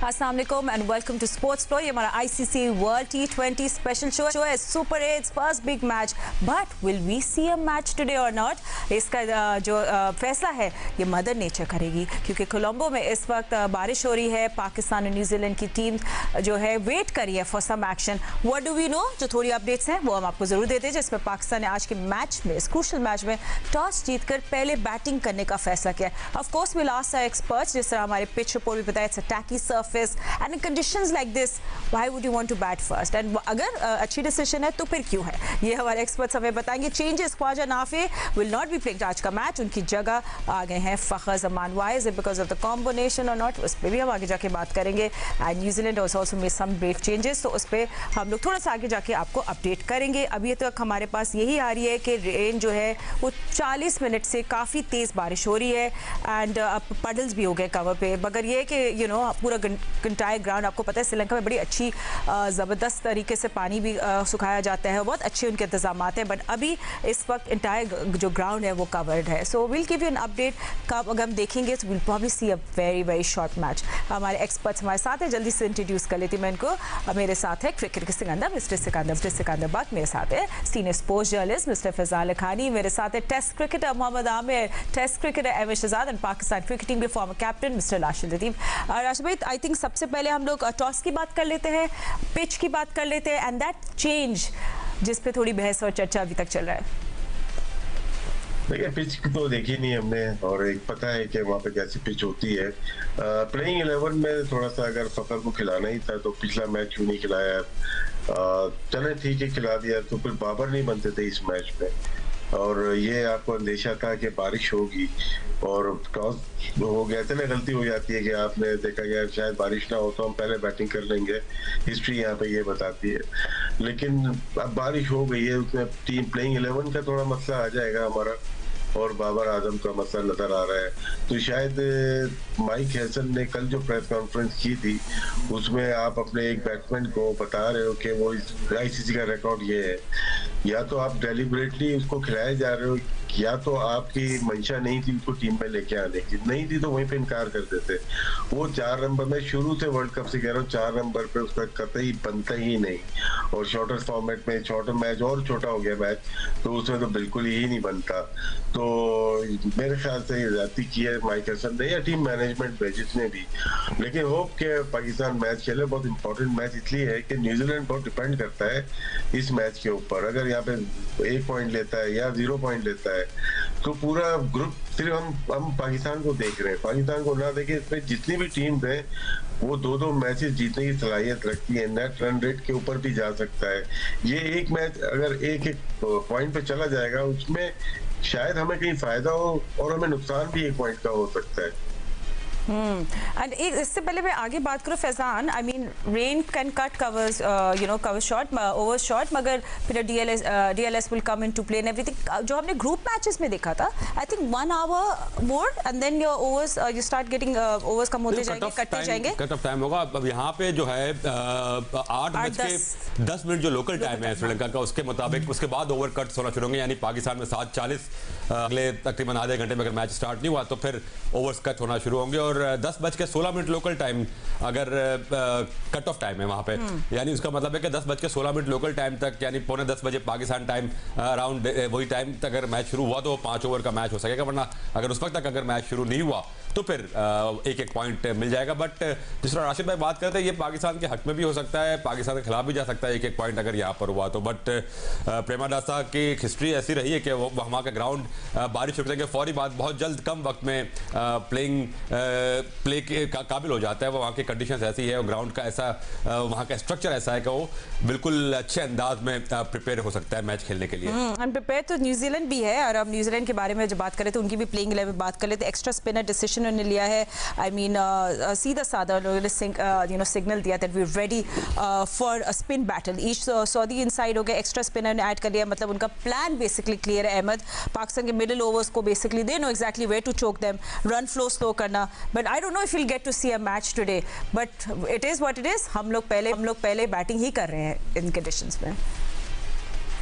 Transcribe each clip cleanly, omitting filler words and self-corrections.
अस्सलाम वालेकुम and welcome to sports flow. ये हमारा ICC world T20 special show है। Super 8 first big match, but will we see a match today or not? इसका जो फैसला है ये मदर नेचर करेगी, क्योंकि कोलंबो में इस वक्त बारिश हो रही है। पाकिस्तान और न्यूजीलैंड की टीम जो है वेट करी है for some action. What do we know? जो थोड़ी अपडेट्स हैं वो हम आपको जरूर देते हैं, जिसमें पाकिस्तान ने आज के मैच में, इस क्रूशल मैच में टॉस जीतकर पहले बैटिंग करने का फैसला किया। Of course will ask our experts, जिस तरह हमारे पिच रिपोर्ट भी बताया, it's a tacky surface and in conditions like this why would you want to bat first, and अगर अच्छी डिसीजन है तो फिर क्यों है, ये हमारे एक्सपर्ट्स हमें बताएंगे। Changes, Khawaja Nafay will not be playing आज का मैच, उनकी जगह आ गए हैं Fakhar Zaman. Why is it because of the combination or not, उस पर भी हम आगे जाके बात करेंगे। And New Zealand also made some brave changes, तो उस पर हम लोग थोड़ा सा आगे जाके आपको अपडेट करेंगे। अभी तक हमारे पास यही आ रही है कि रेन जो है वो 40 मिनट से काफ़ी तेज़ बारिश हो रही है एंड अब पडल्स भी हो गए कवर पे। मगर ये कि यू नो पूरा कंटायर ग्राउंड, आपको पता है श्रीलंका में बड़ी अच्छी ज़बरदस्त तरीके से पानी भी सुखाया जाता है, बहुत अच्छे उनके इंतजाम हैं, बट अभी इस वक्त इंटायर जो ग्राउंड है वो कवर्ड है। So will give you an update. कब अगर हम देखेंगे तो will probably see a very very short match. हमारे एक्सपर्ट्स हमारे साथ हैं, जल्दी से इंट्रोड्यूस कर लेती हूँ मैं इनको। मेरे साथ है क्रिकेट के सिकंदर मिस्टर सिकंदर बट, मेरे साथ है senior sports journalist mister Faizal Khani, मेरे साथ है test cricketer Mohammad Amir, test cricketer M Shahzad and Pakistan cricket team के former captain mister Rashid Latif. Rashid भाई, आई थिंक सबसे पहले हम लोग टॉस की बात कर लेते हैं, पिच की बात कर लेते हैं, एंड दैट चेंज जिस पे थोड़ी बहस और चर्चा अभी तक चल रहा है। देखिए, पिच तो देखी नहीं हमने, और एक पता है कि वहाँ पे कैसी पिच होती है। प्लेइंग 11 में थोड़ा सा अगर फखर को खिलाना ही था तो पिछला मैच क्यों नहीं खिलाया? चले ठीक है, खिला दिया, तो फिर बाबर नहीं बनते थे इस मैच में। और ये आपको अंदेशा था कि बारिश होगी और टॉस हो गया था ना, गलती हो जाती है कि आपने देखा यार शायद बारिश ना हो तो हम पहले बैटिंग कर लेंगे, हिस्ट्री यहाँ पे ये बताती है। लेकिन अब बारिश हो गई है, उसमें टीम प्लेइंग 11 का थोड़ा मसला आ जाएगा हमारा, और बाबर आजम का मसला नजर आ रहा है। तो शायद माइक हैसन ने कल जो प्रेस कॉन्फ्रेंस की थी उसमें आप अपने एक बैट्समैन को बता रहे हो कि वो इस आईसीसी का रिकॉर्ड ये है, या तो आप डेलिबरेटली उसको खिलाए जा रहे हो, या तो आपकी मंशा नहीं थी उसको टीम में लेके आने की, नहीं थी तो वहीं पे इनकार कर देते। वो 4 नंबर में शुरू से वर्ल्ड कप से कह रहा हूँ, 4 नंबर पे उसका कतई बनता ही नहीं, और शॉर्टर फॉर्मेट में शॉर्टर मैच और छोटा हो गया मैच, तो उसमें तो बिल्कुल ही नहीं बनता। तो मेरे ख्याल से ये ज्यादती की है माइक हैसन ने या टीम मैनेजमेंट में, जिसने भी। लेकिन होप के पाकिस्तान मैच खेले, बहुत इंपॉर्टेंट मैच इसलिए है कि न्यूजीलैंड बहुत डिपेंड करता है इस मैच के ऊपर। अगर यहाँ पे 1 पॉइंट लेता है या 0 पॉइंट लेता है तो पूरा ग्रुप सिर्फ हम पाकिस्तान को देख रहे हैं, पाकिस्तान को ना देखे। इसमें जितनी भी टीम है वो 2-2 मैचेस जीतने की सलाहियत रखती है, नेट रन रेट के ऊपर भी जा सकता है। ये एक मैच अगर एक पॉइंट पे चला जाएगा उसमें शायद हमें कहीं फायदा हो और हमें नुकसान भी 1 पॉइंट का हो सकता है। एंड इससे पहले मैं आगे बात करूँ Faizan, I mean rain can cut covers, you know cover shot, over shot, मगर फिर DLS will come into play and everything. जो हमने ग्रुप मैचेस में देखा था, I think 1 hour more and then your overs, you start getting overs कम होते जाएंगे, कटते जाएंगे, कट ऑफ टाइम होगा। अब यहाँ पे जो है 8:10 जो लोकल टाइम है श्रीलंका का, उसके मुताबिक उसके बाद ओवर कट्स होना शुरू होंगे, यानी पाकिस्तान में 7:40 अगले तकरीबन आधे घंटे में अगर मैच स्टार्ट नहीं हुआ तो फिर ओवर्स कट होना शुरू होंगे। और 10:16 लोकल टाइम अगर कट ऑफ टाइम है वहां पे, यानी उसका मतलब है कि 10:16 लोकल टाइम तक, यानी 9:45 बजे पाकिस्तान टाइम, अराउंड वही टाइम तक अगर मैच शुरू हुआ तो 5 ओवर का मैच हो सकेगा। वरना अगर उस वक्त तक अगर मैच शुरू नहीं हुआ तो फिर 1-1 पॉइंट मिल जाएगा। बट जिस तरह राशिद भाई बात करते हैं, ये पाकिस्तान के हक में भी हो सकता है, पाकिस्तान के खिलाफ भी जा सकता है 1-1 पॉइंट अगर यहाँ पर हुआ तो। बट प्रेमादासा की हिस्ट्री ऐसी रही है कि वो वहाँ का ग्राउंड बारिश रुकने के फौरी बाद बहुत जल्द कम वक्त में प्ले के काबिल हो जाता है। वो वहाँ की कंडीशंस ऐसी है, ग्राउंड का ऐसा, वहाँ का स्ट्रक्चर ऐसा है कि वो बिल्कुल अच्छे अंदाज में प्रिपेयर हो सकता है मैच खेलने के लिए। अनप्रिपेयर तो न्यूजीलैंड भी है, और अब न्यूजीलैंड के बारे में जब बात करें तो उनकी भी प्लेइंग 11 बात कर लेते। एक्स्ट्रा स्पिनर डिसीजन उन्होंने लिया है, आई मीन सीधा साधा उन्होंने सिग्नल दिया that we are ready for a spin battle. ईच सऊदी इनसाइड हो गया, एक्स्ट्रा स्पिनर ने ऐड कर लिया, मतलब उनका प्लान बेसिकली क्लियर है। अहमद, पाकिस्तान के मिडिल ओवर्स को basically they know exactly where to choke them, run flow slow करना, but I don't know if will get to see a match today, but it is what it is. हम लोग पहले batting ही कर रहे हैं इन conditions में।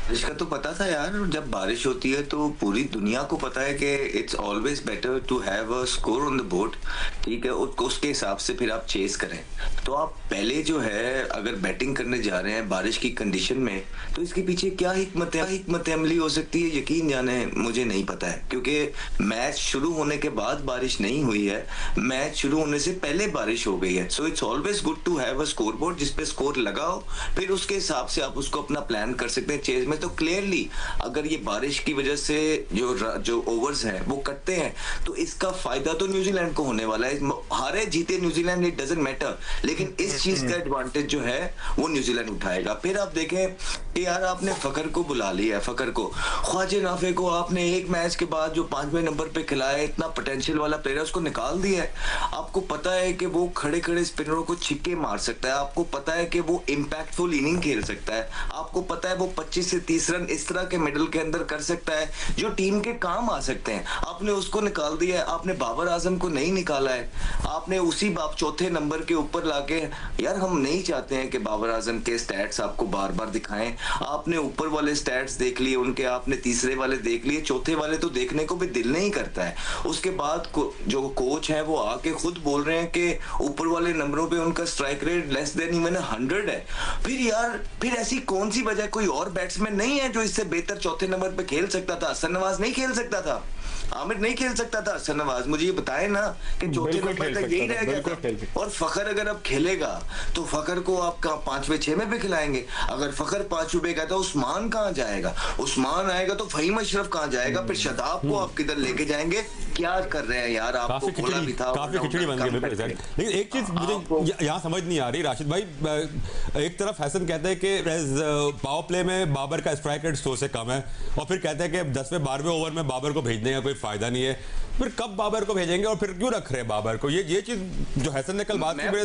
बारिश का तो पता था यार, जब बारिश होती है तो पूरी दुनिया को पता है कि it's always better to have a score on the board, ठीक है, उसके हिसाब से फिर आप चेस करें। तो आप पहले जो है अगर बैटिंग करने जा रहे हैं बारिश की कंडीशन में, तो इसके पीछे क्या हिकमत अमली हो सकती है, यकीन जाने मुझे नहीं पता है, क्योंकि मैच शुरू होने के बाद बारिश नहीं हुई है, मैच शुरू होने से पहले बारिश हो गई है। So it's always good to have a scoreboard जिसपे स्कोर लगाओ, फिर उसके हिसाब से आप उसको अपना प्लान कर सकते हैं चेस में। तो क्लियरली अगर ये बारिश की वजह से जो ओवर्स हैं वो कटते हैं, तो इसका फायदा तो न्यूजीलैंड को होने वाला है। हारे जीते न्यूजीलैंड, इट डजंट मैटर, लेकिन इस चीज का एडवांटेज जो है वो न्यूजीलैंड उठाएगा। फिर आप देखें कि यार आपने फकर को बुला लिया है, फकर को, ख्वाजा नाफे को आपने एक मैच के बाद जो 5वें नंबर पे खिलाया, इतना पोटेंशियल वाला प्लेयर है, उसको निकाल दिया है। आपको पता है कि वो खड़े खड़े स्पिनरों को छिक्के मार सकता है, आपको पता है कि वो इंपैक्टफुल इनिंग खेल सकता है, आपको पता है वो 25 से 30 रन इस तरह के मिडल के अंदर कर सकता है जो टीम के काम आ सकते हैं। आपने उसको निकाल दिया है, आपने बाबर आजम को नहीं निकाला है, आपने उसी चौथे नंबर के ऊपर लाके, यार हम नहीं चाहते हैं कि बाबर आजम के स्टैट्स आपको बार बार दिखाएं। आपने ऊपर वाले स्टैट्स देख लिए उनके, आपने तीसरे वाले देख लिए, चौथे वाले तो देखने को भी दिल नहीं करता है। उसके बाद जो कोच है वो आके खुद बोल रहे हैं कि ऊपर वाले नंबरों पे उनका strike rate less than even 100 है। फिर ऐसी कौन सी वजह, कोई और बैट्समैन नहीं है जो इससे बेहतर चौथे नंबर पे खेल सकता था? हसन नवाज नहीं खेल सकता था, आमिर नहीं खेल सकता था, हसन नवाज, मुझे ये बताए ना कि चौथे नंबर तक यही रह गया था। और फखर अगर अब खेलेगा तो फखर को आप 5वें 6वें पे खिलाएंगे। अगर फखर 5वें पे गया तो उस्मान कहाँ जाएगा? उस्मान आएगा तो फहीम अशरफ कहाँ जाएगा? फिर शदाब को आप किधर लेके जाएंगे? क्या कर रहे हैं यार? आपको बोला भी था काफी खिचड़ी बन गई। लेकिन एक चीज मुझे यहाँ समझ नहीं आ रही राशिद भाई, एक तरफ हसन कहते हैं कि पावर प्ले में बाबर का स्ट्राइक रेट 100 से कम है, और फिर कहते हैं कि 10वें 12वें ओवर में बाबर को भेजने का कोई फायदा नहीं है। फिर कब बाबर को भेजेंगे और फिर क्यों रख रहे हैं बाबर को? ये चीज जो हसन ने कल बात की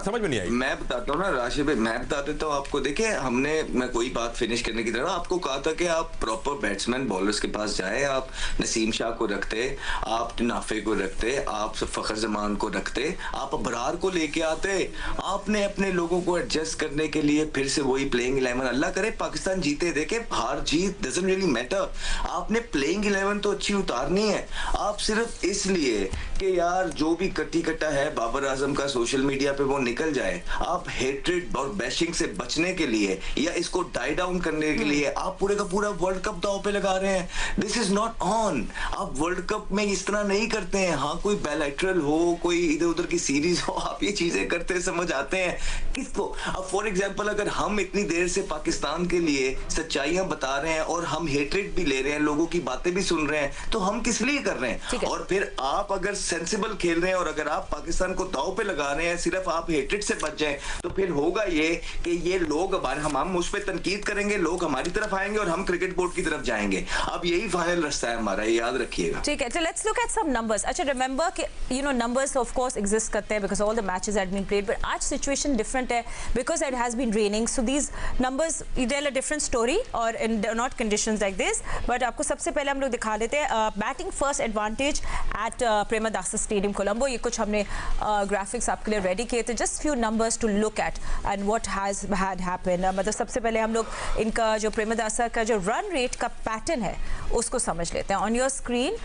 समझ में नहीं आई। मैं बताता हूँ ना राशिद भाई, मैं बता देता हूँ आपको। देखिए मैं कोई बात फिनिश करने की तरह आपको कहा था कि आप प्रॉपर बैट्समैन बॉलर्स के पास जाए, आप नसीम शाह को रखते, आप नाफे को रखते, आप फखर जमान को रखते, आप अबरार को लेके आते। आपने अपने लोगों को एडजस्ट करने के लिए फिर से वही प्लेइंग 11, अल्लाह करे पाकिस्तान जीते, देखे हार जीत डजंट रियली मैटर, आपने प्लेइंग 11 तो अच्छी उतारनी है। आप सिर्फ इसलिए कि यार जो भी कट्टी कट्टा है बाबर आजम का सोशल मीडिया पे वो निकल जाए, आप हेट्रेड और बैशिंग से बचने के लिए या इसको डाई डाउन करने के लिए आप पूरे का पूरा वर्ल्ड कप दांव पे लगा रहे हैं। This is not on. आप वर्ल्ड कप में इस तरह नहीं करते हैं। हाँ कोई बायलैटरल हो, कोई इधर उधर की सीरीज हो, आप ये चीजें करते समझ आते हैं किसको? अब फॉर एग्जांपल अगर हम इतनी देर से पाकिस्तान के लिए सच्चाइयां बता रहे हैं और हम हेट्रेड भी ले रहे हैं, लोगों की बातें भी सुन रहे हैं, तो हम किस लिए कर रहे हैं? और फिर आप अगर सेंसिबल खेल रहे हैं और अगर आप पाकिस्तान को दांव पे लगा रहे हैं, सिर्फ आप हेट्रेड से बच जाएं, तो फिर होगा ये कि ये लोग हम उस पर तनकीद करेंगे, लोग हमारी तरफ आएंगे और हम क्रिकेट बोर्ड की तरफ जाएंगे। अब यही फाइनल रास्ता है हमारा, ये याद रखिएगा। ठीक है, तो let's look at some numbers. अच्छा, रिमेंबर कि नंबर्स ऑफ कोर्स एग्जिस्ट करते हैं because all the matches had been played, but आज सिचुएशन डिफरेंट है because it has been raining, so these numbers tell a different story और in not conditions like this. But आपको सबसे पहले हम लोग दिखा देते हैं batting first advantage at Premadasa stadium Colombo. ये कुछ हमने ग्राफिक्स आपके लिए रेडी किए थे, just few numbers to look at and what has had happened. मतलब सबसे पहले हम लोग इनका जो प्रेमदासा का जो रन रेट का पैटर्न है उसको समझ लेते हैं। On your screen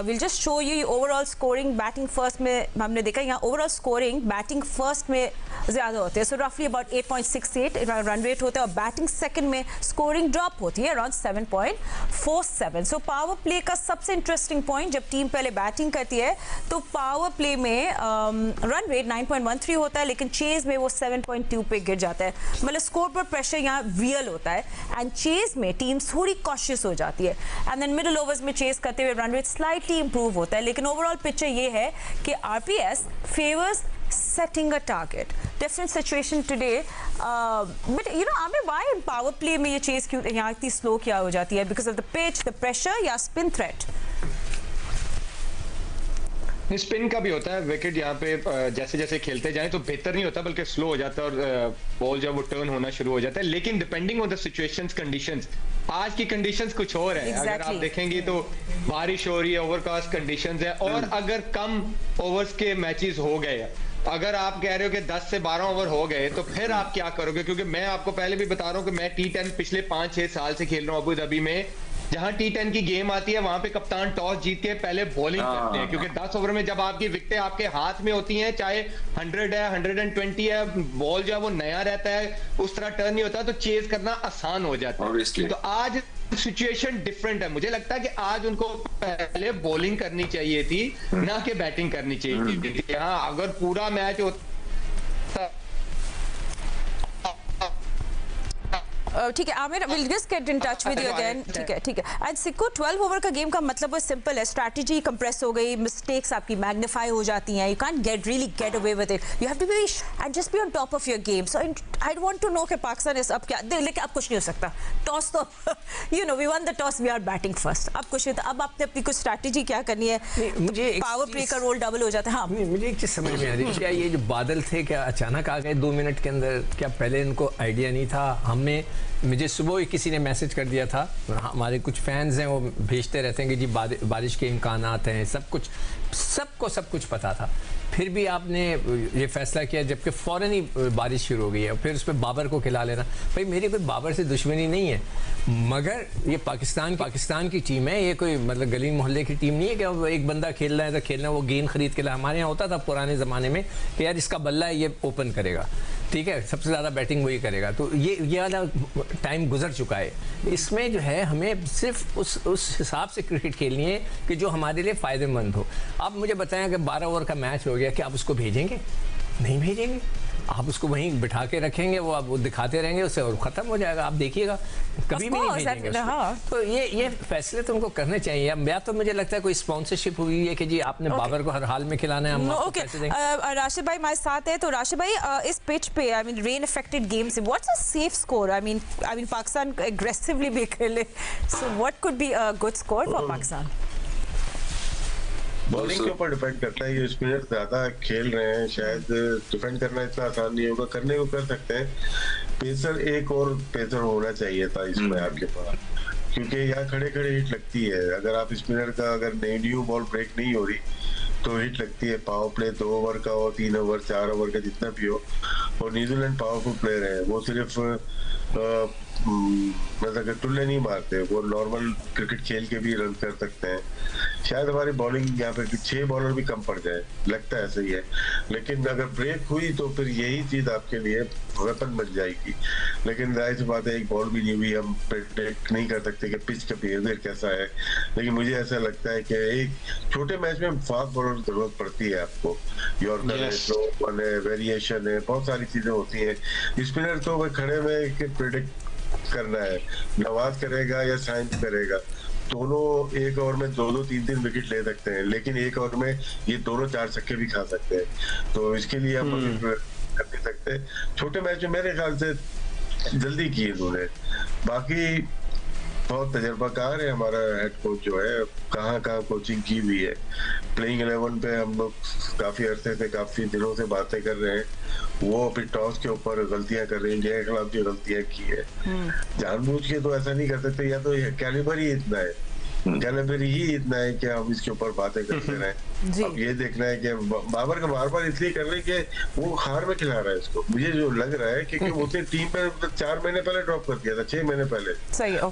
will just show you overall scoring. Batting first में हमने देखा यहाँ ओवरऑल स्कोरिंग बैटिंग फर्स्ट में ज़्यादा होते हैं, सो रफली अबाउट 8.68 रन रेट होता है, और बैटिंग सेकंड में स्कोरिंग ड्रॉप होती है अराउंड 7.47। सो पावर प्ले का सबसे इंटरेस्टिंग पॉइंट, जब टीम पहले बैटिंग करती है तो पावर प्ले में रन रेट 9.13 होता है, लेकिन चेज में वो 7.2 पे गिर जाता है। मतलब स्कोर पर प्रेशर यहाँ रियल होता है एंड चेज में टीम थोड़ी कॉशियस हो जाती है, एंड देन मिडिल ओवर्स में चेज करते हुए रन रेट स्लाइटली इंप्रूव होता है। लेकिन ओवरऑल पिक्चर ये है कि RPS favours setting a target. Different situation today, but Amir, why in power play में ये chase क्यों यहाँ इतनी slow क्या हो जाती है? Because of the pitch, the pressure या spin threat? स्पिन का भी होता है, विकेट यहाँ पे जैसे जैसे खेलते जाएं तो बेहतर नहीं होता बल्कि स्लो हो जाता है और बॉल जब वो टर्न होना शुरू हो जाता है। लेकिन depending on the situations conditions, आज की कंडीशंस कुछ और है। अगर आप देखेंगे तो बारिश हो रही है, ओवरकास्ट कंडीशंस है, और अगर कम ओवर्स के मैचेस हो गए अगर आप कह रहे हो कि 10 से 12 ओवर हो गए तो फिर आप क्या करोगे? क्योंकि मैं आपको पहले भी बता रहा हूं कि मैं T10 पिछले 5-6 साल से खेल रहा हूं अबू धाबी में। जहां T10 की गेम आती है वहां पे कप्तान टॉस जीत के पहले बॉलिंग करते हैं, क्योंकि 10 ओवर में जब आपकी विकेटें आपके हाथ में होती हैं, चाहे 100 है 120 है, बॉल जो है वो नया रहता है, उस तरह टर्न नहीं होता, तो चेज करना आसान हो जाता है। तो आज सिचुएशन डिफरेंट है। मुझे लगता है कि आज उनको पहले बॉलिंग करनी चाहिए थी, ना कि बैटिंग करनी चाहिए थी। हाँ, अगर पूरा मैच होता ठीक है Aamir, will just get in touch with you again. ठीक है एंड सिक्को 12 ओवर का गेम का मतलब वो सिंपल है, स्ट्रैटेजी कंप्रेस हो गई, मिस्टेक्स आपकी मैग्नीफाई हो जाती हैं, you can't get away with it, you have to be and just be on top of your game. So I want to know कि पाकिस्तान इस अब क्या, लेकिन अब कुछ नहीं हो सकता, टॉस तो you know we won the toss, we are batting first, अब कुछ नहीं, अब आपने अपनी कुछ स्ट्रैटेजी क्या करनी है, मुझे पावर प्ले का रोल डबल हो जाता है। हाँ, मुझे एक चीज समझ में आ रही है, क्या ये जो बादल थे क्या अचानक आ गए 2 मिनट के अंदर? क्या पहले इनको आइडिया नहीं था? मुझे सुबह ही किसी ने मैसेज कर दिया था, हमारे कुछ फैंस हैं वो भेजते रहते हैं कि जी बारिश के इम्कानात हैं, सबको सब कुछ पता था, फिर भी आपने ये फैसला किया जबकि फ़ौरन ही बारिश शुरू हो गई है, फिर उस पर बाबर को खिला लेना। भाई मेरी कोई बाबर से दुश्मनी नहीं है, मगर ये पाकिस्तान की टीम है, ये कोई मतलब गली मोहल्ले की टीम नहीं है कि एक बंदा खेल रहा है तो खेलना, वो गेंद खरीद के ला। हमारे यहाँ होता था पुराने ज़माने में कि यार इसका बल्ला है, ये ओपन करेगा, ठीक है, सबसे ज़्यादा बैटिंग वही करेगा। तो ये वाला टाइम गुजर चुका है। इसमें जो है हमें सिर्फ उस हिसाब से क्रिकेट खेलनी है कि जो हमारे लिए फ़ायदेमंद हो। अब मुझे बताएं कि 12 ओवर का मैच हो गया कि आप उसको भेजेंगे? नहीं भेजेंगे, आप उसको वहीं बिठा के रखेंगे, वो दिखाते रहेंगे उसे और ख़त्म हो जाएगा। आप देखिएगा कभी भी नहीं भेजेंगे उसको। तो ये फैसले तो उनको करने चाहिए। या तो मुझे लगता है कोई स्पॉन्सरशिप हुई है कि जी आपने बाबर को हर हाल में खिलाना है। ओके, राशिद भाई हमारे साथ है, तो राशिद भाई इस पिच पे I mean rain affected game से what's a safe score? I mean Pakistan aggressively भी खेले, so what could be a good score for Pakistan? Bowling के ऊपर डिपेंड करता है, ये स्पिनर ज्यादा खेल रहे हैं, शायद डिफेंड करना इतना आसान नहीं होगा, करने को कर सकते हैं। पेसर, एक और पेसर होना चाहिए था इसमें आपके पास, क्योंकि यहाँ खड़े खड़े हिट लगती है। अगर आप स्पिनर का अगर न्यू बॉल ब्रेक नहीं हो रही तो हिट लगती है। पावर प्ले 2 ओवर का हो, 3 ओवर 4 ओवर का जितना भी हो, और न्यूजीलैंड पावरफुल प्लेयर है, वो सिर्फ मतलब टुल्ले नहीं मारते, वो नॉर्मल क्रिकेट खेल के भी रन कर सकते हैं। शायद हमारी बॉलिंग यहाँ पे 6 बॉलर भी कम पड़ जाए, लगता है सही है, लेकिन अगर ब्रेक हुई तो फिर यही चीज आपके लिए वेपन बन जाएगी। लेकिन जाहिर सी बात है, एक बॉल भी नहीं हुई, हम प्रेडिक्ट नहीं कर सकते कि पिच का बिहेवियर कैसा है। लेकिन मुझे ऐसा लगता है कि एक छोटे मैच में फास्ट बॉलर की जरूरत पड़ती है आपको, यॉर्कर है, वेरिएशन है, बहुत सारी चीजें होती हैं। स्पिनर तो वह खड़े में प्रेडिक्ट करना है, नवाज करेगा या साइंस करेगा, दोनों एक ओवर में 2-2, 3-3 विकेट ले सकते हैं, लेकिन एक ओवर में ये दोनों 4 छक्के भी खा सकते हैं। तो इसके लिए हम कर नहीं सकते। छोटे मैच में मेरे ख्याल से जल्दी किए इन्होंने। बाकी बहुत तजर्बाकार है हमारा हेड कोच जो है, कहाँ कोचिंग की हुई है। प्लेइंग 11 पे हम लोग काफी अरसे से, काफी दिनों से बातें कर रहे हैं, वो अभी टॉस के ऊपर गलतियां कर रहे हैं, इंडिया के खिलाफ जो गलतियां की है, जानबूझ के तो ऐसा नहीं कर सकते, या तो कैलिबर ही इतना है, कैलिबर ही इतना है कि हम इसके ऊपर बातें करते रहें। अब ये देखना है कि बाबर का बार इसलिए कर रहे हैं कि वो हार में खिला रहा है इसको, मुझे जो लग रहा है, क्योंकि उसने टीम पे 4 महीने पहले ड्रॉप कर दिया था, 6 महीने पहले।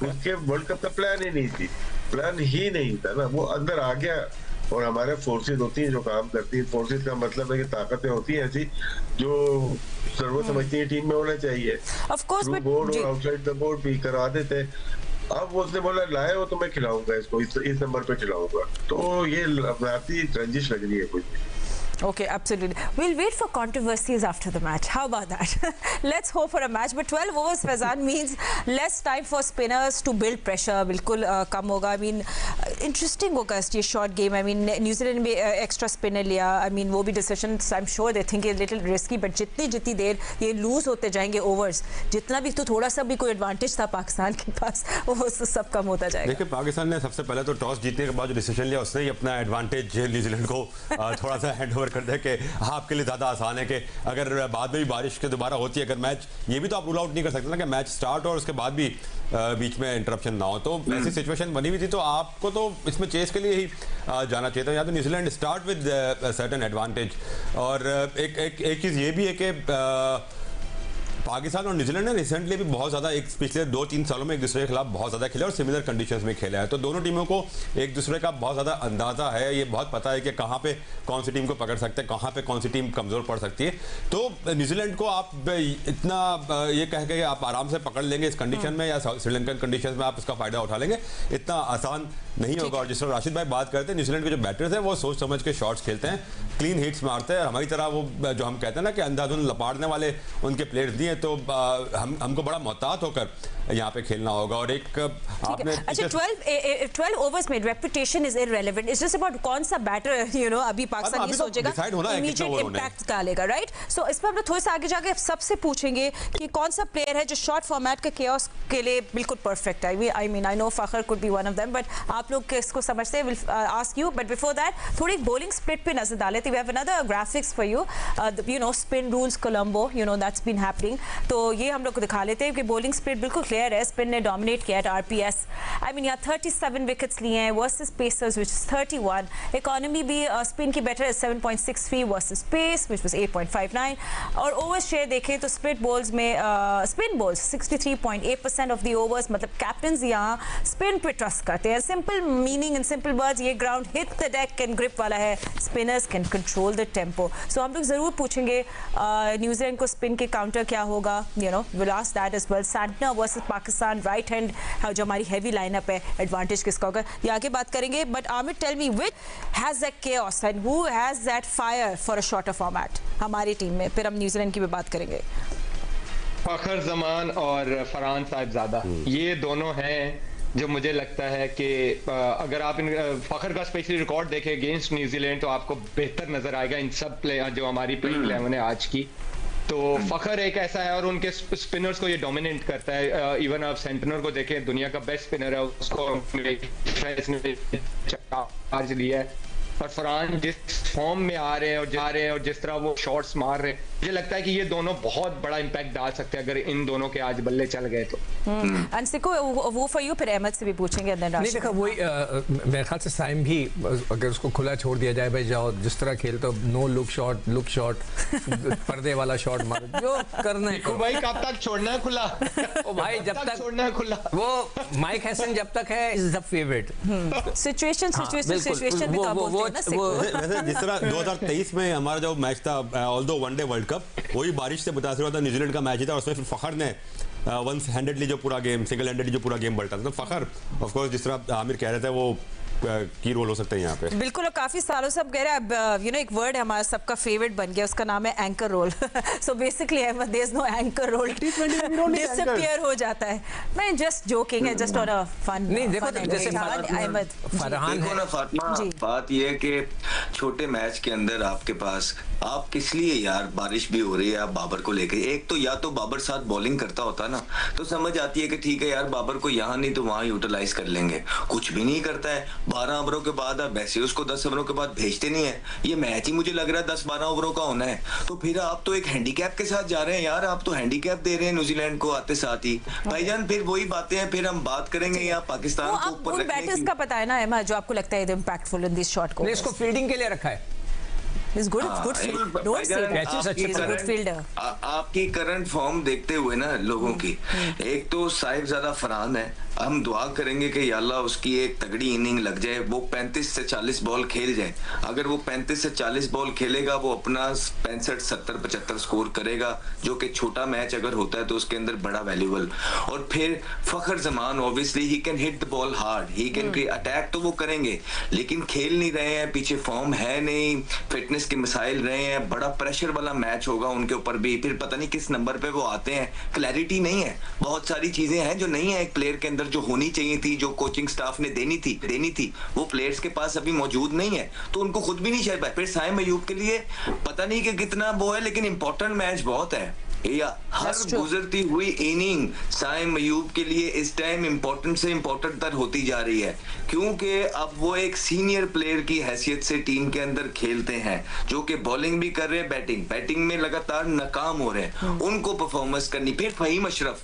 उसके वर्ल्ड कप का प्लान ही नहीं थी, प्लान ही नहीं था ना, वो अंदर आ गया। और हमारे फोर्सेज होती हैं जो काम करती है, फोर्सेज का मतलब है कि ताकतें होती हैं ऐसी जो जरूरत समझती है टीम में होना चाहिए, बोर्ड और आउटसाइड द बोर्ड भी करा देते। अब उसने बोला लाए हो तो मैं खिलाऊंगा इसको, इस नंबर पे खिलाऊंगा, तो ये रंजिश लग रही है कुछ। Okay, absolutely. We'll wait for controversies after the match. How about that? Let's hope for a match. But 12 overs, Faizan, means less time for spinners to build pressure. बिल्कुल कम होगा. I mean, interesting होगा ये short game. I mean, New Zealand भी extra spinner लिया. I mean, वो भी decisions, I'm sure they think a little risky. But जितनी देर ये lose होते जाएंगे overs, जितना भी तो थोड़ा सा भी कोई advantage था पाकिस्तान के पास, वो सब कम होता जाएगा. देखिए, पाकिस्तान ने सबसे पहले तो टॉस जीतने के बाद जो डिसीजन लिया, उसने ही अपना एडवांटेज न्यूजीलैंड को थोड़ा सा हैंड फेवर करते हैं कि आपके लिए ज़्यादा आसान है कि अगर बाद में भी बारिश के दोबारा होती है, अगर मैच, ये भी तो आप रूल आउट नहीं कर सकते ना कि मैच स्टार्ट और उसके बाद भी बीच में इंटरप्शन ना हो, तो ऐसी सिचुएशन बनी हुई थी। तो आपको तो इसमें चेस के लिए ही जाना चाहिए था। या तो New Zealand start with certain advantage, और एक चीज़ ये भी है कि पाकिस्तान और न्यूजीलैंड ने रिसेंटली भी बहुत ज़्यादा पिछले 2-3 सालों में एक दूसरे के खिलाफ बहुत ज़्यादा खेला और सिमिलर कंडीशंस में खेला है। तो दोनों टीमों को एक दूसरे का बहुत ज़्यादा अंदाज़ा है, ये बहुत पता है कि कहाँ पे कौन सी टीम को पकड़ सकते हैं, कहाँ पे कौन सी टीम कमज़ोर पड़ सकती है। तो न्यूजीलैंड को आप इतना ये कह के आप आराम से पकड़ लेंगे इस कंडीशन में, या श्रीलंकन कंडीशन में आप इसका फ़ायदा उठा लेंगे, इतना आसान नहीं होगा। और जिस तरह राशिद भाई बात करते हैं, न्यूजीलैंड के जो बैटर्स हैं वो सोच समझ के शॉट्स खेलते हैं, क्लीन हिट्स मारते हैं। हमारी तरह वो जो हम कहते हैं ना कि अंधाधुन लपाड़ने वाले उनके प्लेयर्स नहीं है, तो हमको बड़ा मोहतात होकर यहाँ पे खेलना होगा। और एक आपने अच्छा 12 ओवर्स में reputation is irrelevant, it's just about कौन सा बैटर यू नो अभी पाकिस्तान ये सोचेगा इमीडिएट इंपैक्ट डालेगा, राइट? सो इस पर हम थोड़ा सा आगे जाके सबसे पूछेंगे कि कौन सा प्लेयर है जो शॉर्ट फॉर्मेट के केओस के लिए बिल्कुल परफेक्ट है। I mean I know Fakhar could be one of them, but आप लोग इसको समझते हैं, will ask you. But before that थोड़ी बॉलिंग स्प्लिट पे नजर डाले थे। We have another graphics for you, you know spin rules Colombo, you know that's been happening. तो ये हम लोग को दिखा लेते हैं कि बॉलिंग स्प्लिट बिल्कुल क्लियर है, स्पिन ने डोमिनेट किया है आरपीएस। आई मीन यहाँ 37 विकेट्स लिए हैं versus pacers which is 31। Economy भी स्पिन की बेटर है 7.63 वर्सेस पेस व्हिच वाज 8.59। और ओवर शेयर देखें तो स्प्लिट बॉल्स में spin balls 63.8% of the overs, मतलब कैप्टन्स यहाँ स्पिन पे ट्रस्ट करते हैं। Simple meaning in simple words, ये ground hit the deck can grip वाला है, spinners can control the tempo. So हम लोग जरूर पूछेंगे न्यूजीलैंड को स्पिन के काउंटर क्या होगा, you know will ask that as well. Santner versus Pakistan right hand जो हमारी हैवी लाइनअप है, एडवांटेज किसका होगा ये आगे बात करेंगे। But Amir tell me which has that chaos and who has that fire for a shorter format हमारी टीम में? फिर हम न्यूजीलैंड की भी बात करेंगे। फखर जमान और फरहान साहिबजादा, ये दोनों हैं जो मुझे लगता है कि अगर आप इन फखर का स्पेशली रिकॉर्ड देखें अगेंस्ट न्यूजीलैंड तो आपको बेहतर नजर आएगा इन सब प्लेयर जो हमारी प्लेइंग 11 है आज की। तो फखर एक ऐसा है और उनके स्पिनर्स को ये डोमिनेट करता है। इवन आप सेंटनर को देखें, दुनिया का बेस्ट स्पिनर है, उसको चार्ज लिया है। और फरहान जिस फॉर्म में आ रहे हैं और जिस तरह वो शॉट्स मार रहे हैं, मुझे लगता है कि ये दोनों बहुत बड़ा इंपैक्ट डाल सकते हैं अगर इन दोनों के आज बल्ले चल गए तो। अंसिको वो फॉर यू, फिर अहमद से भी पूछेंगे। नहीं देखा वही मेरे ख्याल से साइम भी अगर उसको खुला छोड़ दिया जाए, भाई जाओ जिस तरह खेलते हो, नो लुक शॉट पर्दे वाला शॉट मारो, जो करना है भाई कब तक छोड़ना है खुला? ओ भाई जब तक छोड़ना है खुला, वो माइक हैसन जब तक है इज द फेवरेट। सिचुएशन भी तो बोलते हैं ना। वैसे जिस तरह 2023 में हमारा जो मैच था ऑल्दो वनडे वर्ल्ड कप, वही बारिश से मुतासिर हुआ था, न्यूजीलैंड का मैच ही था, उसमें फिर फखर ने वन हैंडेडली जो पूरा गेम, सिंगल हैंडेडली जो पूरा गेम पलटा था। तो फखर ऑफ कोर्स जिस तरह आमिर कह रहे थे वो की रोल हो सकता है यहाँ पे। बिल्कुल, और काफी सालों से अब कह रहे हैं, यू नो एक वर्ड है हमारा सबका फेवरेट बन गया, उसका नाम है anchor role. So basically there is no anchor role, disappear हो जाता है। मैं जस्ट जोकिंग है, जस्ट ऑन अ फन। नहीं देखो जैसे फरहान है ना फातिमा, बात ये है कि छोटे मैच के अंदर आपके पास आप किस लिए यार, बारिश भी हो रही है, आप बाबर को लेके, एक तो या तो बाबर साथ बॉलिंग करता होता ना तो समझ आती है कि ठीक है यार बाबर को यहाँ नहीं तो वहां यूटिलाइज कर लेंगे। कुछ भी नहीं करता है, 12 ओवरों के बाद आप वैसे उसको 10 ओवरों के बाद भेजते नहीं है। ये मैच ही मुझे लग रहा है 10-12 ओवरों का होना है, तो फिर आप तो एक हैंडीकैप के साथ जा रहे हैं यार, आप तो हैंडीकैप दे रहे हैं न्यूजीलैंड को आते साथ ही। भाईजान फिर वही बातें हैं, फिर हम बात करेंगे यहाँ पाकिस्तान को ऊपर रखने की। बैटर्स का पता है ना एमा, जो आपको लगता है इंपैक्टफुल इन दिस शॉट को, इसको फील्डिंग के लिए रखा है। It's good, it's good field. Don't say that. He's a good fielder. आपकी करंट फॉर्म देखते हुए ना लोगों की, एक तो साहिबजादा फरहान है, हम दुआ करेंगे कि या अल्लाह उसकी एक तगड़ी इनिंग लग जाए, वो 35 से 40 बॉल खेल जाए। अगर वो 35 से 40 बॉल खेलेगा वो अपना 65, 70, 75 स्कोर करेगा, जो कि छोटा मैच अगर होता है तो उसके अंदर बड़ा वैल्यूबल। और फिर Fakhar Zaman obviously he can hit the ball hard, he can attack तो वो करेंगे, लेकिन खेल नहीं रहे हैं, पीछे फॉर्म है नहीं, फिटनेस के मसाइल रहे हैं, बड़ा प्रेशर वाला मैच होगा उनके ऊपर भी, फिर पता नहीं किस नंबर पे वो आते हैं, क्लैरिटी नहीं है, बहुत सारी चीजें हैं जो नहीं है एक प्लेयर के अंदर, जो होनी चाहिए थी, जो कोचिंग स्टाफ ने देनी थी वो प्लेयर्स के पास अभी मौजूद नहीं है, तो उनको खुद भी नहीं शायद। फिर साइम अयूब के लिए पता नहीं कि कितना वो है, लेकिन इंपॉर्टेंट मैच बहुत है। या हर गुजरती हुई इनिंग साइम अयूब के लिए इस टाइम इंपॉर्टेंट से इंपॉर्टेंट तर होती जा रही है, क्योंकि अब वो एक सीनियर प्लेयर की हैसियत से टीम के अंदर खेलते हैं, जो कि बॉलिंग भी कर रहे हैं, बैटिंग में लगातार नाकाम हो रहे हैं, उनको परफॉर्मेंस करनी। फिर फहीम अशरफ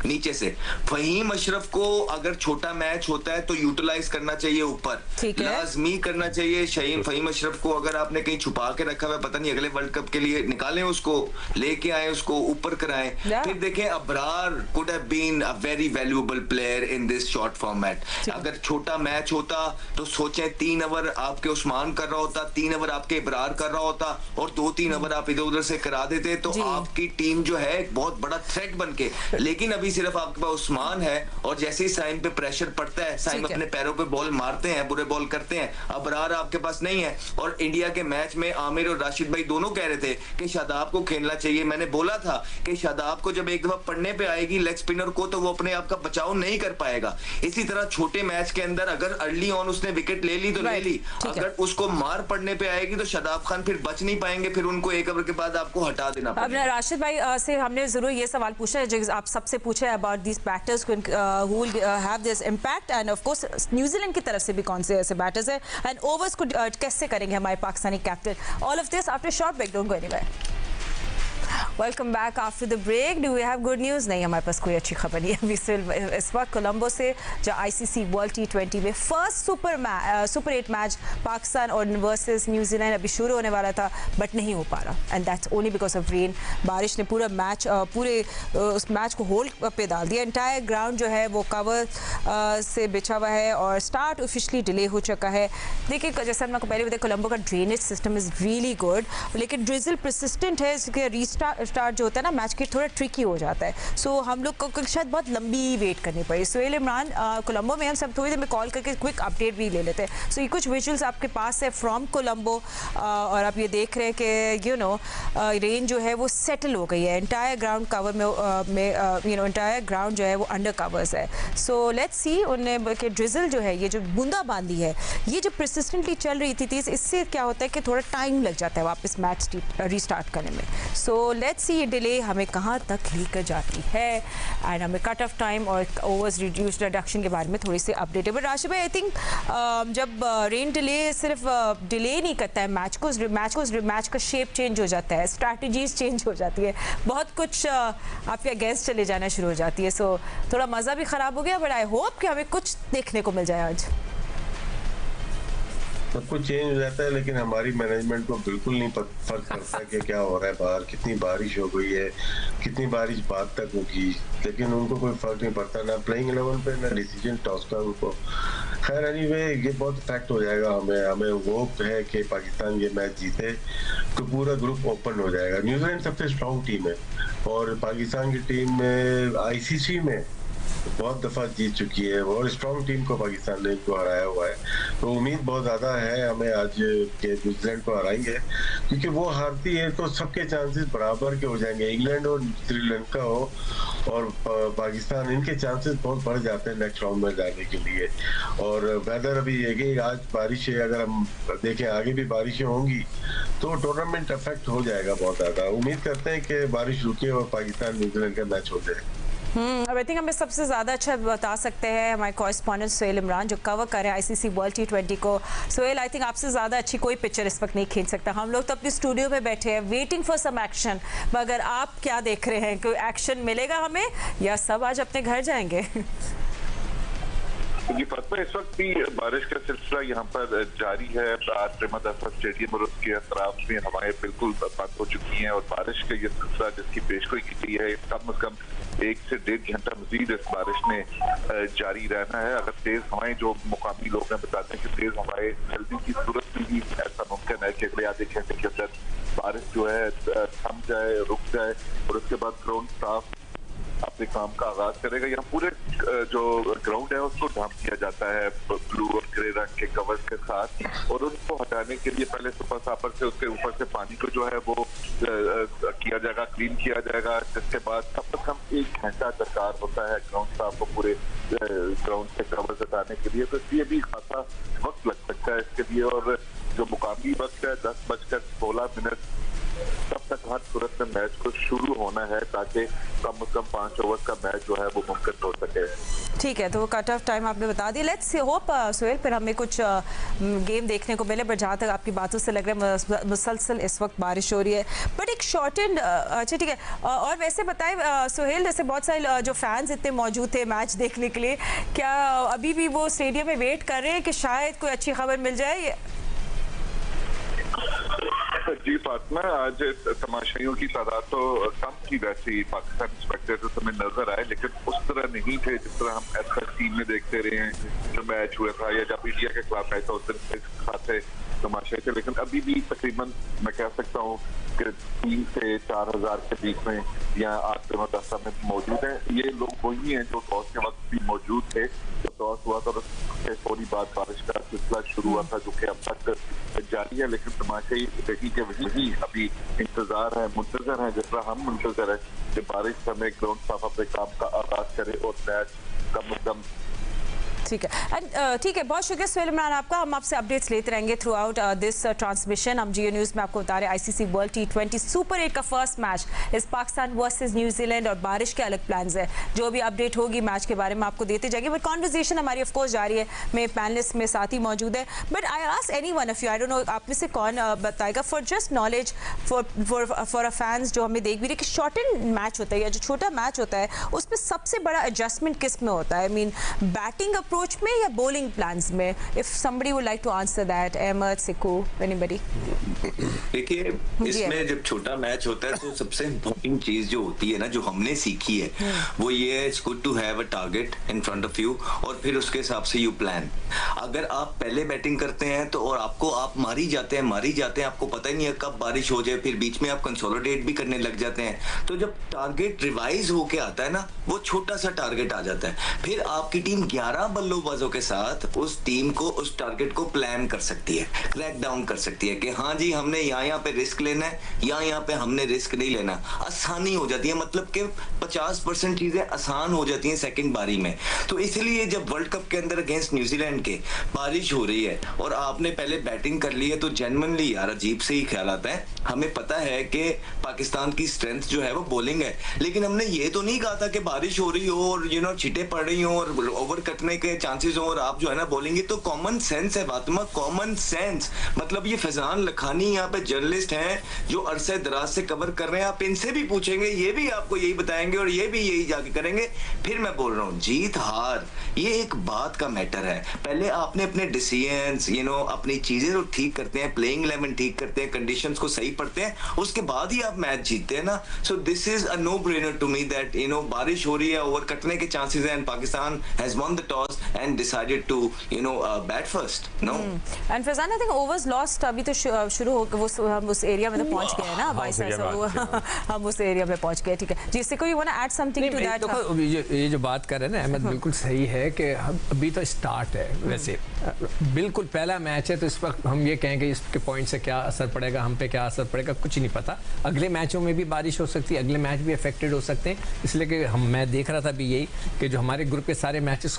नीचे से, फहीम अशरफ को अगर छोटा मैच होता है तो यूटिलाइज करना चाहिए, ऊपर लाजमी करना चाहिए। फहीम अशरफ को अगर आपने कहीं छुपा के रखा हुआ, पता नहीं, अगले वर्ल्ड कप के लिए निकालें उसको, लेके आए उसको, ऊपर कराएं। फिर देखें, Abrar could have been a very valuable player in this short format. अगर छोटा मैच होता तो सोचें 3 ओवर आपके उस्मान कर रहा होता, 3 ओवर आपके अबरार कर रहा होता और 2-3 ओवर आप इधर उधर से करा देते, तो आपकी टीम जो है एक बहुत बड़ा थ्रेट बन के। लेकिन अभी सिर्फ आपके पास उस्मान है, और जैसे ही साइम पे प्रेशर पड़ता है, साइम अपने पैरों पे बॉल मारते हैं, बुरे बॉल करते हैं, अबरार आपके पास नहीं है। और इंडिया के मैच में आमिर और राशिद भाई दोनों कह रहे थे कि शादाब को खेलना चाहिए। मैंने बोला था कि शादाब को जब एक दफा पढ़ने पे आएगी लेग स्पिनर को, तो वो अपने आप का बचाव नहीं कर पाएगा। इसी तरह छोटे मैच के अंदर अगर अर्ली ऑन उसने विकेट ले ली तो ले ली, अगर उसको मार पड़ने पे आएगी तो शादाब खान फिर बच नहीं पाएंगे, फिर उनको 1 ओवर के बाद आपको हटा देना पड़ेगा। राशिद भाई से हमने जरूर ये सवाल पूछा है जो आप सबसे पूछे about these batters who will have this impact, and of course New Zealand की तरफ से भी कौन से ऐसे बैटर्स है एंड ओवर्स को कैसे करेंगे हमारे Pakistani captain. All of this after short break, don't go anywhere. Welcome back after the break. Do we have good news? नहीं, हमारे पास कोई अच्छी खबर नहीं है अभी। इस वक्त कोलंबो से जो आईसीसी वर्ल्ड T20 में फर्स्ट सुपर 8 मैच पाकिस्तान और वर्सेस न्यूजीलैंड अभी शुरू होने वाला था, बट नहीं हो पा रहा, and that's only because of rain. बारिश ने पूरा मैच उस मैच को होल्ड पे डाल दिया। एंटायर ग्राउंड जो है वो कवर से बिछा हुआ है और स्टार्ट ऑफिशियली डिले हो चुका है। देखिए, जैसे हम आपको पहले बताया, कोलंबो का drainage system is really good, लेकिन ड्रिजल परसिस्टेंट है, इसके स्टार्ट जो होता है ना मैच की, थोड़ा ट्रिकी हो जाता है। सो हम लोग को शायद बहुत लंबी वेट करनी पड़ी। सोहेल इमरान कोलंबो में, हम सब थोड़ी देर में कॉल करके क्विक अपडेट भी ले लेते हैं। सो ये कुछ विजुअल्स आपके पास है फ्रॉम कोलंबो, और आप ये देख रहे हैं कि रेन जो है वो सेटल हो गई है। एंटायर ग्राउंड कवर में एंटायर ग्राउंड जो है वो अंडर कवर्स है। सो लेट्स सी उनने के ड्रिजल जो है, ये जो बूंदाबांदी है, ये जो परसिस्टेंटली चल रही थी, इससे क्या होता है कि थोड़ा टाइम लग जाता है वापस मैच रीस्टार्ट करने में। सो लेट्स सी ये डिले हमें कहाँ तक लेकर जाती है, एंड हमें कट ऑफ टाइम और ओवर्स रिडक्शन के बारे में थोड़ी सी अपडेट है। बट राशिद भाई, आई थिंक जब रेन डिले सिर्फ डिले नहीं करता है मैच का शेप चेंज हो जाता है, स्ट्रैटेजीज चेंज हो जाती है, बहुत कुछ आपके अगेंस्ट चले जाना शुरू हो जाती है। सो थोड़ा मज़ा भी ख़राब हो गया, बट आई होप कि हमें कुछ देखने को मिल जाए आज। सब कुछ चेंज हो जाता है, लेकिन हमारी मैनेजमेंट को बिल्कुल नहीं फर्क पड़ता कि क्या हो रहा है बाहर, कितनी बारिश हो गई है, कितनी बारिश बाद तक होगी, लेकिन उनको कोई फर्क नहीं पड़ता, ना प्लेइंग 11 पे ना डिसीजन टॉस का उनको। खैर एनीवे, ये बहुत इफेक्ट हो जाएगा। हमें होप है कि पाकिस्तान ये मैच जीते तो पूरा ग्रुप ओपन हो जाएगा। न्यूजीलैंड सबसे स्ट्रॉन्ग टीम है और पाकिस्तान की टीम में आईसीसी में बहुत दफा जीत चुकी है और स्ट्रॉन्ग टीम को पाकिस्तान ने इनको हराया हुआ है, तो उम्मीद बहुत ज्यादा है हमें आज के न्यूजीलैंड को हराएंगे, क्योंकि वो हारती है तो सबके चांसेस बराबर के हो जाएंगे। इंग्लैंड और श्रीलंका हो और पाकिस्तान, इनके चांसेस बहुत बढ़ जाते हैं नेक्स्ट राउंड में जाने के लिए। और वेदर अभी ये कि आज बारिश है, अगर हम देखें आगे भी बारिशें होंगी तो टूर्नामेंट अफेक्ट हो जाएगा बहुत ज्यादा। उम्मीद करते हैं कि बारिश रुके और पाकिस्तान न्यूजीलैंड का मैच हो जाए। आई थिंक हमें सबसे ज़्यादा अच्छा बता सकते हैं हमारे कॉरेस्पॉन्डेंट सोहेल इमरान, जो कवर कर रहे हैं आईसीसी वर्ल्ड T20 को। सोहेल, आई थिंक आपसे ज़्यादा अच्छी कोई पिक्चर इस वक्त नहीं खींच सकता। हम लोग तो अपने स्टूडियो में बैठे हैं वेटिंग फॉर सम एक्शन, मगर आप क्या देख रहे हैं? कोई एक्शन मिलेगा हमें या सब आज अपने घर जाएंगे? जी फातिमा, इस वक्त भी बारिश का सिलसिला यहाँ पर जारी है। प्रेमदासा स्टेडियम और उसके अतराफ में हवाएं बिल्कुल बंद हो चुकी हैं और बारिश का ये सिलसिला जिसकी पेशगोई की गई है, कम से कम 1 से 1.5 घंटा मजीद इस बारिश ने जारी रहना है। अगर तेज हवाएं, जो मुकामी लोग हैं बताते हैं कि तेज हवाएं चलने की सूरत में भी ऐसा मुमकिन है कि अगले आधे घंटे के अंदर बारिश जो है थम जाए, रुक जाए और उसके बाद ग्राउंड स्टाफ अपने काम का आगाज करेगा। यहाँ पूरे जो ग्राउंड है उसको ढांप दिया जाता है ब्लू और ग्रे रंग के कवर के साथ, और उनको हटाने के लिए पहले सुपर सापर से उसके ऊपर से पानी को जो है वो किया जाएगा, क्लीन किया जाएगा, जिसके बाद कम से कम 1 घंटा दरकार होता है ग्राउंड स्टाफ को पूरे ग्राउंड से कवर हटाने के लिए। तो इसलिए भी खासा वक्त लग सकता है इसके लिए, और जो मुकामी वक्त है 10:16 तब तक हर सूरत में मैच को शुरू होना है ताकि कम से कम 5 ओवर का मैच जो है वो मुमकिन हो सके। ठीक है, तो वो कट ऑफ टाइम आपने बता दिया। लेट्स होप सुहेल फिर हमें कुछ गेम देखने को मिले, बट जहाँ तक आपकी बातों से लग रहा है मुसलसल इस वक्त बारिश हो रही है, बट एक शॉर्ट एंड अच्छा ठीक है। और वैसे बताएं सुहेल, जैसे बहुत सारे जो फैंस इतने मौजूद थे मैच देखने के लिए, क्या अभी भी वो स्टेडियम में वेट कर रहे हैं कि शायद कोई अच्छी खबर मिल जाए? जी फातिमा, आज तमाशाइयों की तादाद तो कम थी वैसे पाकिस्तान स्पेक्टेटर्स हमें नजर आए, लेकिन उस तरह नहीं थे जिस तरह हम S13 में देखते रहे हैं जो मैच हुआ था, या जब इंडिया के खिलाफ मैच था उस दिन खासे तमाशाई थे। लेकिन अभी भी तकरीबन मैं कह सकता हूँ कि 3 से 4 हजार के बीच में यहाँ आज मदरसा में मौजूद हैं। ये लोग वही हैं जो टॉस के वक्त भी मौजूद थे। जब टॉस हुआ था उसके थोड़ी बाद बारिश का सिलसिला शुरू हुआ था, जो कि अब तक जारी है। लेकिन तमाशाई देखी के वही अभी इंतजार है, मुंतजर है, जिस तरह हम मुंतजर है कि बारिश समय ग्राउंड साफ अपने काम का आगाज करे और मैच कम से कम। ठीक है, एंड ठीक है, बहुत शुक्रिया सुहेल इमरान आपका। हम आपसे अपडेट्स लेते रहेंगे थ्रू आउट दिस ट्रांसमिशन। हम जियो न्यूज़ में आपको बता रहे हैं ICC वर्ल्ड T20 सुपर 8 का फर्स्ट मैच इस पाकिस्तान वर्सेस न्यूजीलैंड, और बारिश के अलग प्लान्स है। जो भी अपडेट होगी मैच के बारे में आपको देते जाएंगे, बट कॉन्वर्जेशन हमारी ऑफकोर्स जारी है। मेरे पैनलिस्ट में साथ ही मौजूद है, but I ask anyone of you, I don't no आप में से कौन बताएगा, for just knowledge for a fans जो हमें देख भी रहे कि शॉर्ट एंड मैच होता है या जो छोटा मैच होता है उसमें सबसे बड़ा एडजस्टमेंट किस में होता है? आई मीन बैटिंग अप्रोच में या बॉलिंग प्लान्स में? If somebody would like to answer that, Ahmed, Sikku, anybody. देखिए, इसमें जब छोटा मैच होता है तो सबसे इम्पोर्टेंट चीज जो होती है ना, जो हमने सीखी है वो ये है, it's good to have a target in front of you, और फिर उसके हिसाब से यू प्लान। अगर आप पहले बैटिंग करते हैं तो और आप मारी जाते हैं, आपको पता ही नहीं है कब बारिश हो जाए, फिर बीच में आप कंसोलिडेट भी करने लग जाते हैं। तो जब टारगेट रिवाइज होके आता है ना, वो छोटा सा टारगेट आ जाता है, फिर आपकी टीम 11 बल्लेबाजों के साथ उस टीम को, उस टारगेट को प्लान कर सकती है, क्रैक डाउन कर सकती है कि हाँ जी हमने यहाँ पे रिस्क लेना है, यहाँ पे हमने रिस्क नहीं लेना। आसानी हो जाती है, मतलब कि 50% चीजें आसान हो जाती हैं सेकंड बारी में। तो इसलिए जब वर्ल्ड कप के अंदर अगेंस्ट न्यूजीलैंड के बारिश हो रही है और आपने पहले बैटिंग कर ली है, तो जेन्युइनली यार अजीब से ही ख्याल आता है। हमें पता है कि पाकिस्तान की स्ट्रेंथ जो है वो बॉलिंग है, लेकिन हमने ये तो नहीं कहा था कि बारिश हो रही हो और छिटे पड़ रही हो और ओवर कटने के चांसेस हो और आप जो है ना बोलेंगे। तो कॉमन सेंस है फातिमा, कॉमन सेंस। मतलब ये फैजान लखानी यहाँ पे जर्नलिस्ट हैं जो अरसे दराज से कवर कर रहे हैं, आप इनसे भी पूछेंगे ये भी आपको यही बताएंगे और ये भी यही जाके करेंगे। फिर मैं बोल रहा हूँ, जीत हार ये एक बात का मैटर है। पहले आपने अपने डिसीजंस अपनी चीजें तो ठीक करते हैं, प्लेइंग 11 ठीक करते हैं, कंडीशंस को सही पढ़ते हैं, उसके बाद ही आप मैच जीतते हैं ना। So this is a no brainer to me that बारिश हो रही है, ओवर कटने के चांसेस हैं, Pakistan has won the toss and decided to bat first. No. And Faizan, I think overs lost अभी तो शुरू हो गए, वो हम उस एरिया में तो पहुंच गए हैं ना भाई साहब, हम उस एरिया में पहुंच गए। ठीक है, जिससे कोई want add something to that? देखो ये जो बात कर रहे हैं ना अहमद, बिल्कुल सही है कि अभी तो स्टार्ट है, वैसे बिल्कुल पहला मैच है, तो इस वक्त हम ये कहेंगे इसके पॉइंट से क्या असर पड़ेगा, हम पे क्या असर पड़ेगा, कुछ नहीं पता। अगले मैचों में भी बारिश हो सकती है, अगले मैच भी अफेक्टेड हो सकते हैं, इसलिए कि मैं देख रहा था अभी यही कि जो हमारे ग्रुप के सारे मैचेस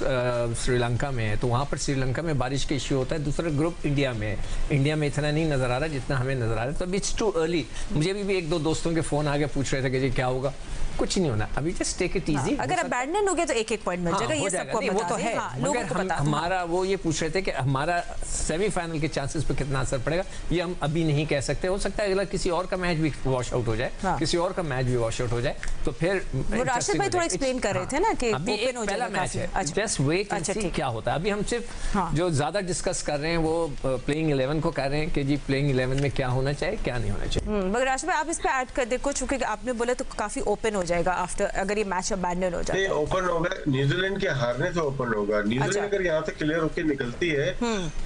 श्रीलंका में है, तो वहाँ पर श्रीलंका में बारिश का इश्यू होता है। दूसरा ग्रुप इंडिया में है, इंडिया में इतना नहीं नजर आ रहा जितना हमें नजर आ रहा है। तो अभी इट्स टू अर्ली। मुझे भी एक दो दोस्तों के फोन आके पूछ रहे थे कि जी क्या होगा, कुछ नहीं होना, अभी जस्ट टेक इट इजी। अगर अबैंडन हो गया तो एक पॉइंट मिल जाएगा, ये सबको वो तो है, लोगों को पता। हमारा वो ये पूछ रहे थे कि हमारा सेमीफाइनल के चांसेस पे कितना असर पड़ेगा, ये हम अभी नहीं कह सकते। हो सकता है अगला किसी और का मैच भी वॉश आउट हो जाए, किसी और का मैच भी वॉश आउट हो जाए, तो फिर राशिद भाई थोड़ा एक्सप्लेन कर रहे थे ना कि अभी एक पहला मैच है, जस्ट वेट एंड सी क्या होता है। अभी हम सिर्फ जो ज्यादा डिस्कस कर रहे हैं वो प्लेइंग 11 को कर रहे हैं कि जी प्लेइंग 11 में क्या होना चाहिए, क्या नहीं होना चाहिए। मगर राशिद भाई आप इस पे ऐड कर दे कुछ, क्योंकि आपने बोला तो काफी ओपन हो जाएगा आफ्टर, अगर ये मैच अबैंडन हो जाए। नहीं, ओपन होगा, न्यूजीलैंड के हारने से ओपन होगा। न्यूजीलैंड अगर यहाँ से क्लियर होकर निकलती है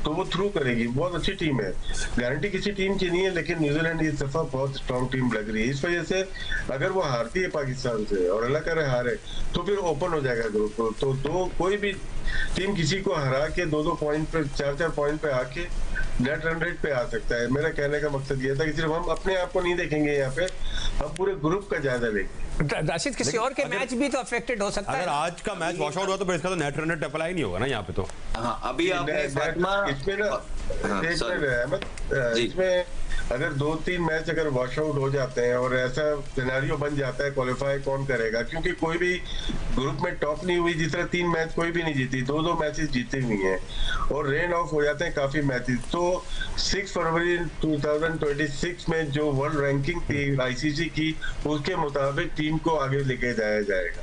तो वो थ्रू करेगी, बहुत अच्छी टीम है, गारंटी किसी टीम की नहीं है, लेकिन न्यूजीलैंड इस दफा बहुत स्ट्रॉन्ग टीम लग रही है। इस वजह से अगर वो हारती है पाकिस्तान से और अल्लाह करे हारे, तो फिर ओपन हो जाएगा ग्रुप। तो कोई भी टीम किसी को हरा के 2-2 पॉइंट पे, 4-4 पॉइंट पे आके नेट रन रेट पे आ सकता है। मेरा कहने का मकसद ये था कि सिर्फ हम अपने आप को नहीं देखेंगे, यहाँ पे हम पूरे ग्रुप का जायजा लेंगे। राशिद किसी और के मैच भी तो अफेक्टेड हो सकता है। अगर आज का मैच वॉश आउट हुआ तो फिर इसका तो नेट रन रेट अप्लाई नहीं होगा ना यहाँ पे। तो हाँ, अभी आपने इसमें अगर 2-3 मैच अगर वॉश आउट हो जाते हैं और ऐसा सिनेरियो बन जाता है, क्वालिफाई कौन करेगा? क्योंकि कोई भी ग्रुप में टॉप नहीं हुई, जिस तरह 3 मैच कोई भी नहीं जीती, 2-2 मैचेस जीती हुई हैं और रेन ऑफ हो जाते हैं काफी मैचेस। तो 6 फरवरी 2026 में जो वर्ल्ड रैंकिंग थी आईसीसी की, उसके मुताबिक टीम को आगे लेके जाया जाएगा।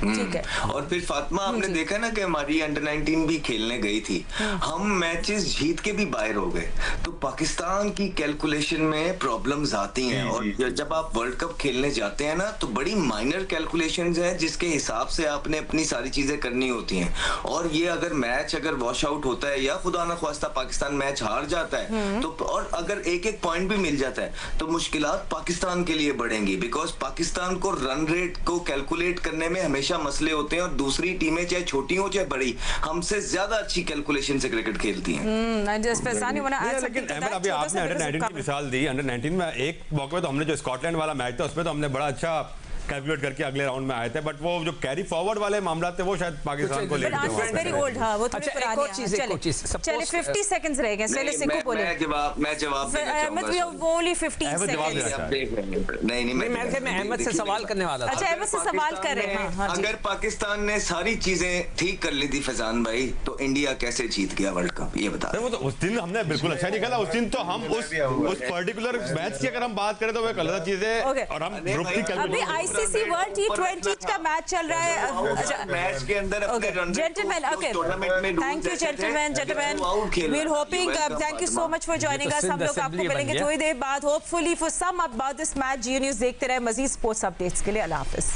ठीक है। और फिर फातिमा, हमने देखा ना कि हमारी अंडर 19 भी खेलने गई थी, हम मैचेस जीत के भी बाहर हो गए। तो पाकिस्तान की कैलकुलेशन में प्रॉब्लम्स आती हैं, और जब आप वर्ल्ड कप खेलने जाते हैं ना, तो बड़ी माइनर कैलकुलेशंस हैं जिसके हिसाब से आपने अपनी सारी चीजें करनी होती हैं। और ये अगर मैच वॉश आउट होता है या खुदा ना ख्वास्ता पाकिस्तान मैच हार जाता है, तो और अगर एक पॉइंट भी मिल जाता है तो मुश्किलात पाकिस्तान के लिए बढ़ेंगी, बिकॉज पाकिस्तान को रन रेट को कैलकुलेट करने में हमेशा मसले होते हैं, और दूसरी टीमें चाहे छोटी हो चाहे बड़ी, हमसे ज्यादा अच्छी कैलकुलेशन से क्रिकेट खेलती हैं। लेकिन अभी आपने अंडर 19 की मिसाल दी। अंडर 19 में एक मौके पे तो हमने जो स्कॉटलैंड वाला मैच था उसमें तो हमने बड़ा अच्छा कैलकुलेट करके अगले राउंड में आए थे, बट वो जो कैरी फॉरवर्ड वाले मामला थे वो शायद पाकिस्तान को लेके वेरी ओल्ड। हां, वो थोड़ी पुरानी है। चलिए 50 सेकंड्स रह गए। चलिए सिक्कू बोले। मैं जवाब देना चाहूंगा। We have only 15 seconds. नहीं मैं अहमद से सवाल करने वाला था। अच्छा, अहमद से सवाल कर रहे हैं। हां, अगर पाकिस्तान ने सारी चीजें ठीक कर ली थी फैजान भाई, तो इंडिया कैसे जीत गया वर्ल्ड कप, ये बता। वो तो उस दिन हमने बिल्कुल अच्छा नहीं खेला। उस दिन तो हम उस पर्टिकुलर मैच की अगर हम बात करें तो वो एक अलग चीज है, और हम ग्रुप की अभी आईसीसी वर्ल्ड T20 का मैच चल रहा है। मैच के अंदर अपने run gentleman, okay, thank you gentleman, we are hoping, thank you so much for joining us. हम लोग आपको मिलेंगे थोड़ी देर बाद, hopefully for some about this match. Geo news देखते रहे मजीद स्पोर्ट्स अपडेट्स के लिए। अल्लाह हाफिज।